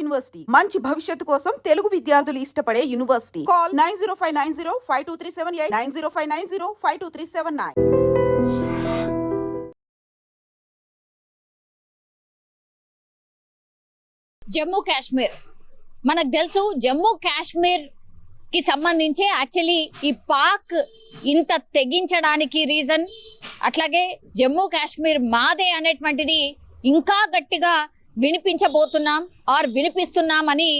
University మంచి భవిష్యత్తు కోసం తెలుగు విద్యార్థులు ఇష్టపడే యూనివర్సిటీ. కాల్ 9059052378 9059052379. జమ్మూ కాశ్మీర్ మనకు తెలుసు. జమ్మూ కాశ్మీర్ కి సంబంధించి యాక్చువల్లీ ఈ పాక్ ఇంత తెగించడానికి రీజన్, అట్లాగే జమ్మూ కాశ్మీర్ మాదే అనేటువంటిది ఇంకా గట్టిగా వినిపిస్తున్నామని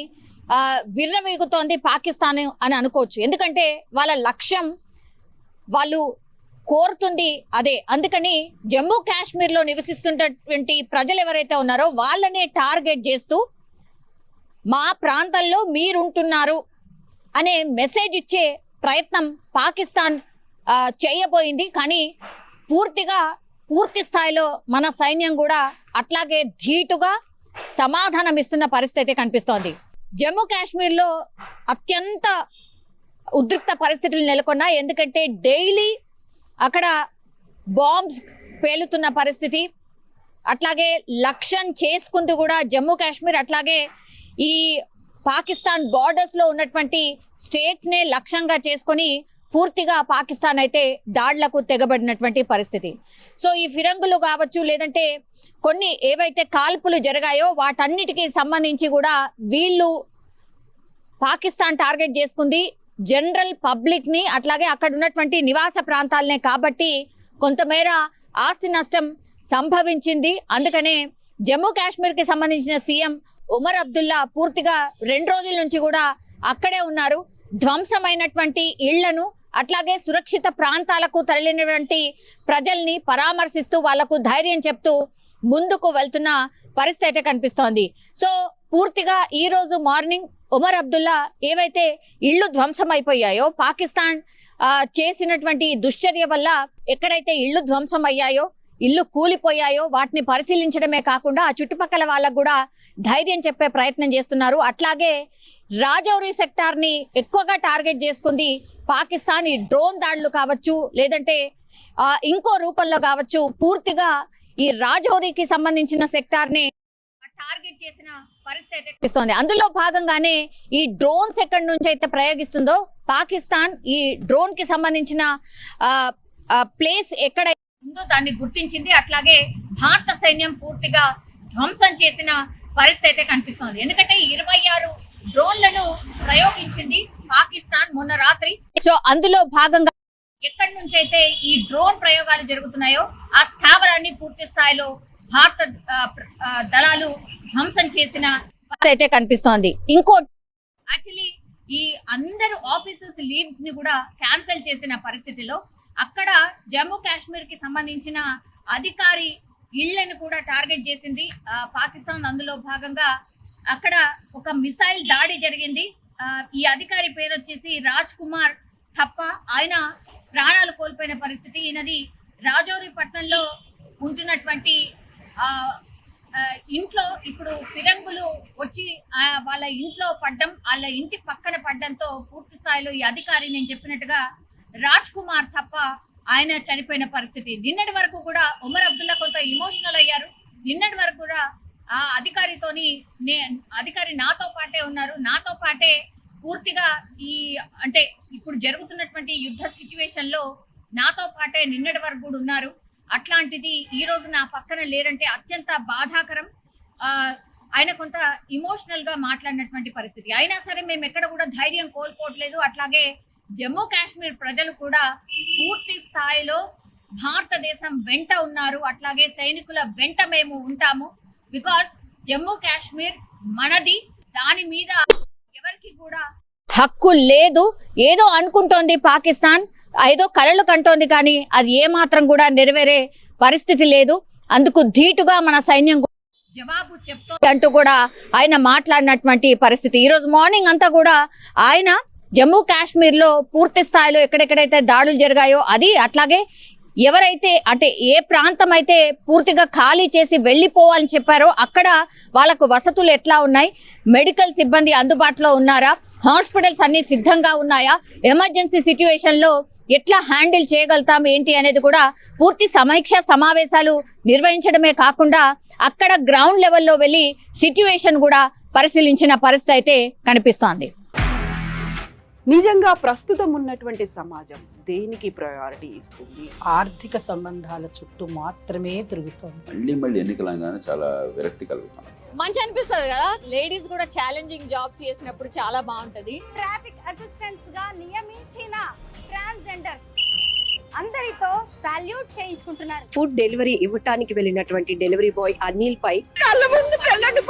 విర్రవీగుతోంది పాకిస్తాన్ అని అనుకోవచ్చు. ఎందుకంటే వాళ్ళ లక్ష్యం, వాళ్ళు కోరుతుంది అదే. అందుకని జమ్మూ కాశ్మీర్లో నివసిస్తున్నటువంటి ప్రజలు ఎవరైతే ఉన్నారో వాళ్ళనే టార్గెట్ చేస్తూ మా ప్రాంతాల్లో మీరుంటున్నారు అనే మెసేజ్ ఇచ్చే ప్రయత్నం పాకిస్తాన్ చేయబోయింది. కానీ పూర్తి స్థాయిలో మన సైన్యం కూడా అట్లాగే ధీటుగా సమాధానం ఇస్తున్న పరిస్థితి కనిపిస్తోంది. జమ్మూ కాశ్మీర్లో అత్యంత ఉద్రిక్త పరిస్థితులు నెలకొన్నాయి. ఎందుకంటే డైలీ అక్కడ బాంబ్స్ పేలుతున్న పరిస్థితి, అట్లాగే లక్ష్యం చేసుకుంటూ కూడా జమ్మూ కాశ్మీర్ అట్లాగే ఈ పాకిస్తాన్ బార్డర్స్ లో ఉన్నటువంటి స్టేట్స్ నే లక్ష్యంగా చేసుకొని పూర్తిగా పాకిస్తాన్ అయితే దాడులకు తెగబడినటువంటి పరిస్థితి. సో ఈ ఫిరంగులు కావచ్చు, లేదంటే కొన్ని ఏవైతే కాల్పులు జరిగాయో వాటన్నిటికీ సంబంధించి కూడా వీళ్ళు పాకిస్తాన్ టార్గెట్ చేసుకుంది జనరల్ పబ్లిక్ ని, అట్లాగే అక్కడ ఉన్నటువంటి నివాస ప్రాంతాలనే. కాబట్టి కొంతమేర ఆస్తి నష్టం సంభవించింది. అందుకనే జమ్మూ కాశ్మీర్ కి సంబంధించిన సీఎం ఉమర్ అబ్దుల్లా పూర్తిగా 2 రోజుల నుంచి కూడా అక్కడే ఉన్నారు. ధ్వంసమైనటువంటి ఇళ్లను, అట్లాగే సురక్షిత ప్రాంతాలకు తరలినటువంటి ప్రజల్ని పరామర్శిస్తూ వాళ్లకు ధైర్యం చెప్తూ ముందుకు వెళ్తున్న పరిస్థితి కనిపిస్తోంది. సో పూర్తిగా ఈ రోజు మార్నింగ్ ఉమర్ అబ్దుల్లా ఏవైతే ఇళ్లు ధ్వంసం అయిపోయాయో, పాకిస్తాన్ చేసినటువంటి దుశ్చర్య వల్ల ఎక్కడైతే ఇళ్లు ధ్వంసం అయ్యాయో, ఇల్లు కూలిపోయాయో వాటిని పరిశీలించడమే కాకుండా ఆ చుట్టుపక్కల వాళ్ళకు కూడా ధైర్యం చెప్పే ప్రయత్నం చేస్తున్నారు. అట్లాగే రాజౌరి సెక్టార్ ని ఎక్కువగా టార్గెట్ చేసుకుంది పాకిస్తాన్. ఈ డ్రోన్ దాడులు కావచ్చు, లేదంటే ఇంకో రూపంలో కావచ్చు, పూర్తిగా ఈ రాజౌరికి సంబంధించిన సెక్టార్ ని టార్గెట్ చేసిన పరిస్థితి కనిపిస్తోంది. అందులో భాగంగానే ఈ డ్రోన్స్ ఎక్కడి నుంచి అయితే ప్రయోగిస్తుందో పాకిస్తాన్, ఈ డ్రోన్ కి సంబంధించిన ప్లేస్ ఎక్కడ ఉందో దాన్ని గుర్తించింది. అట్లాగే భారత సైన్యం పూర్తిగా ధ్వంసం చేసిన పరిస్థితి కనిపిస్తోంది. ఎందుకంటే 26 డ్రోన్లను ప్రయోగించింది పాకిస్తాన్ మొన్న రాత్రి. సో అందులో భాగంగా ఎక్కడి నుంచి అయితే ఈ డ్రోన్ ప్రయోగాలు జరుగుతున్నాయో ఆ స్థావరాన్ని పూర్తి స్థాయిలో భారత దళాలు ధ్వంసం చేసిన పరిస్థితి కనిపిస్తోంది. ఇంకో యాక్చువల్లీ ఈ అందరు ఆఫీసర్స్ లీవ్స్ ని కూడా క్యాన్సిల్ చేసిన పరిస్థితిలో అక్కడ జమ్మూ కాశ్మీర్ కి సంబంధించిన అధికారి ఇళ్లను కూడా టార్గెట్ చేసింది పాకిస్తాన్. అందులో భాగంగా అక్కడ ఒక మిసైల్ దాడి జరిగింది. ఈ అధికారి పేరు వచ్చేసి రాజ్ కుమార్ థప్ప. ఆయన ప్రాణాలు కోల్పోయిన పరిస్థితి. ఈయనది రాజౌరి పట్టణంలో ఉంటున్నటువంటి ఇంట్లో ఇప్పుడు ఫిరంగులు వచ్చి వాళ్ళ ఇంట్లో పడ్డం, వాళ్ళ ఇంటి పక్కన పడ్డంతో పూర్తి స్థాయిలో ఈ అధికారి నేను చెప్పినట్టుగా రాజ్ కుమార్ తప్ప ఆయన చనిపోయిన పరిస్థితి. నిన్నటి వరకు కూడా ఉమర్ అబ్దుల్లా కొంత ఇమోషనల్ అయ్యారు. నిన్నటి వరకు కూడా ఆ అధికారి నాతో పాటే ఉన్నారు, నాతో పాటే పూర్తిగా అంటే ఇప్పుడు జరుగుతున్నటువంటి యుద్ధ సిచ్యువేషన్ లో నాతో పాటే నిన్నటి వరకు కూడా ఉన్నారు. అట్లాంటిది ఈ రోజు నా పక్కన లేరంటే అత్యంత బాధాకరం. ఆయన కొంత ఇమోషనల్ గా మాట్లాడినటువంటి పరిస్థితి. అయినా సరే మేము ఎక్కడ కూడా ధైర్యం కోల్పోవట్లేదు. అట్లాగే జమ్మూ కాశ్మీర్ ప్రజలు కూడా పూర్తి స్థాయిలో భారతదేశం వెంట ఉన్నారు. అట్లాగే సైనికుల వెంట మేము ఉంటాము. బికాస్ జమ్మూ కాశ్మీర్ మనది, దాని మీద ఎవరికి కూడా హక్కు లేదు. ఏదో అనుకుంటోంది పాకిస్తాన్, ఏదో కలలు కంటోంది, కానీ అది ఏమాత్రం కూడా నెరవేరే పరిస్థితి లేదు. అందుకు ధీటుగా మన సైన్యం జవాబు చెప్తోంది అంటూ కూడా ఆయన మాట్లాడినటువంటి పరిస్థితి. ఈ రోజు మార్నింగ్ అంతా కూడా ఆయన జమ్మూ కాశ్మీర్ లో పూర్తి స్థాయిలో ఎక్కడెక్కడైతే దాడులు జరిగాయో అది, అట్లాగే ఎవరైతే అంటే ఏ ప్రాంతం అయితే పూర్తిగా ఖాళీ చేసి వెళ్ళిపోవాలని చెప్పారో అక్కడ వాళ్ళకు వసతులు ఎట్లా ఉన్నాయి, మెడికల్ సిబ్బంది అందుబాటులో ఉన్నారా, హాస్పిటల్స్ అన్ని సిద్ధంగా ఉన్నాయా, ఎమర్జెన్సీ సిచ్యువేషన్ లో ఎట్లా హ్యాండిల్ చేయగలుగుతాం ఏంటి అనేది కూడా పూర్తి సమీక్ష సమావేశాలు నిర్వహించడమే కాకుండా అక్కడ గ్రౌండ్ లెవెల్లో వెళ్ళి సిచ్యువేషన్ కూడా పరిశీలించిన పరిస్థితి అయితే కనిపిస్తోంది. నిజంగా ప్రస్తుతం ఉన్నటువంటి సమాజం దేనికి ప్రయారిటీ ఇస్తుంది? ఆర్థిక సంబంధాల చుట్టూ మాత్రమే తిరుగుతోంది. మళ్ళీ ఎన్నికలంగానే చాలా విరక్తి కలుగుతాం. మంచి అనిపిస్తుంది కదా, లేడీస్ కూడా ఛాలెంజింగ్ జాబ్స్ చేసినప్పుడు చాలా బాగుంటది. ట్రాఫిక్ అసిస్టెంట్స్ గా నియమించిన ట్రాన్స్జెండర్స్ అందరితో సాల్యూట్ చేయించుకుంటున్నారు. ఫుడ్ డెలివరీ ఇవ్వటానికి వెళ్ళినటువంటి డెలివరీ బాయ్ అనిల్ పై కళ్ళ ముందు పెళ్ళండి